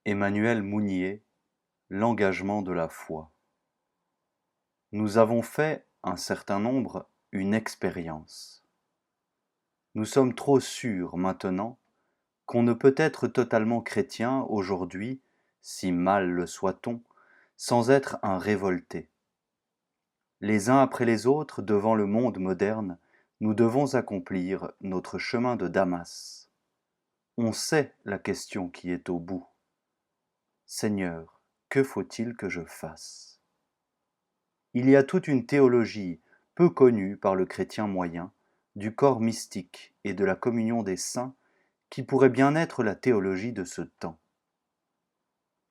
Emmanuel Mounier, l'engagement de la foi. Nous avons fait, un certain nombre, une expérience. Nous sommes trop sûrs maintenant qu'on ne peut être totalement chrétien aujourd'hui, si mal le soit-on, sans être un révolté. Les uns après les autres, devant le monde moderne, nous devons accomplir notre chemin de Damas. On sait la question qui est au bout. Seigneur, que faut-il que je fasse? Il y a toute une théologie, peu connue par le chrétien moyen, du corps mystique et de la communion des saints, qui pourrait bien être la théologie de ce temps.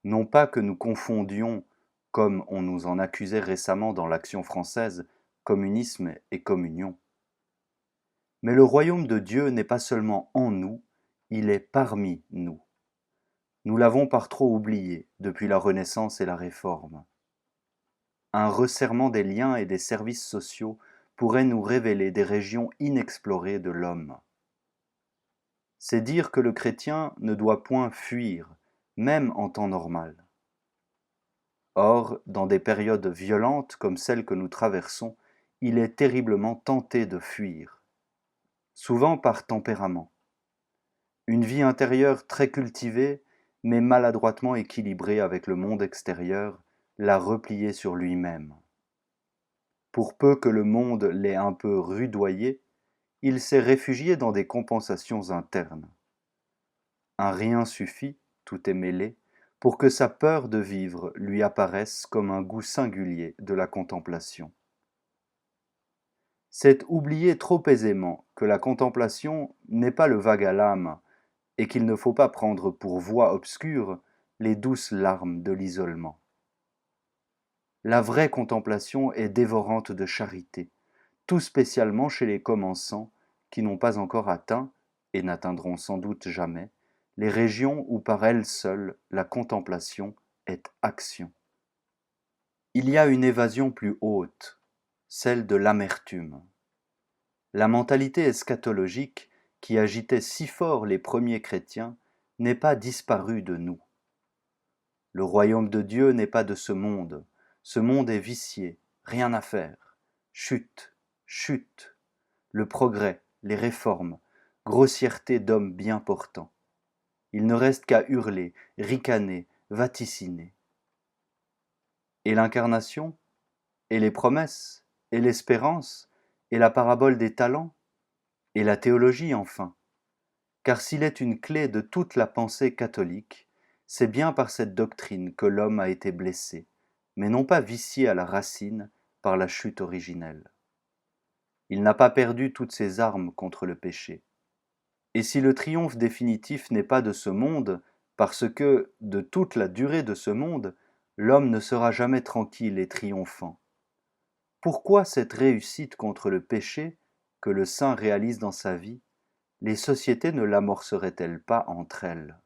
Non pas que nous confondions, comme on nous en accusait récemment dans l'Action française, communisme et communion. Mais le royaume de Dieu n'est pas seulement en nous, il est parmi nous. Nous l'avons par trop oublié depuis la Renaissance et la Réforme. Un resserrement des liens et des services sociaux pourrait nous révéler des régions inexplorées de l'homme. C'est dire que le chrétien ne doit point fuir, même en temps normal. Or, dans des périodes violentes comme celles que nous traversons, il est terriblement tenté de fuir, souvent par tempérament. Une vie intérieure très cultivée, mais maladroitement équilibrée avec le monde extérieur, l'a replié sur lui-même. Pour peu que le monde l'ait un peu rudoyé, il s'est réfugié dans des compensations internes. Un rien suffit, tout est mêlé, pour que sa peur de vivre lui apparaisse comme un goût singulier de la contemplation. C'est oublier trop aisément que la contemplation n'est pas le vague à l'âme et qu'il ne faut pas prendre pour voie obscure les douces larmes de l'isolement. La vraie contemplation est dévorante de charité, tout spécialement chez les commençants qui n'ont pas encore atteint, et n'atteindront sans doute jamais, les régions où par elles seules la contemplation est action. Il y a une évasion plus haute, celle de l'amertume. La mentalité eschatologique qui agitait si fort les premiers chrétiens n'est pas disparue de nous. Le royaume de Dieu n'est pas de ce monde est vicié, rien à faire, chute, chute, le progrès, les réformes, grossièreté d'hommes bien portants. Il ne reste qu'à hurler, ricaner, vaticiner. Et l'incarnation, et les promesses, et l'espérance, et la parabole des talents, et la théologie enfin. Car s'il est une clé de toute la pensée catholique, c'est bien par cette doctrine que l'homme a été blessé, mais non pas vicié à la racine par la chute originelle. Il n'a pas perdu toutes ses armes contre le péché. Et si le triomphe définitif n'est pas de ce monde, parce que, de toute la durée de ce monde, l'homme ne sera jamais tranquille et triomphant, pourquoi cette réussite contre le péché que le saint réalise dans sa vie, les sociétés ne l'amorceraient-elles pas entre elles ?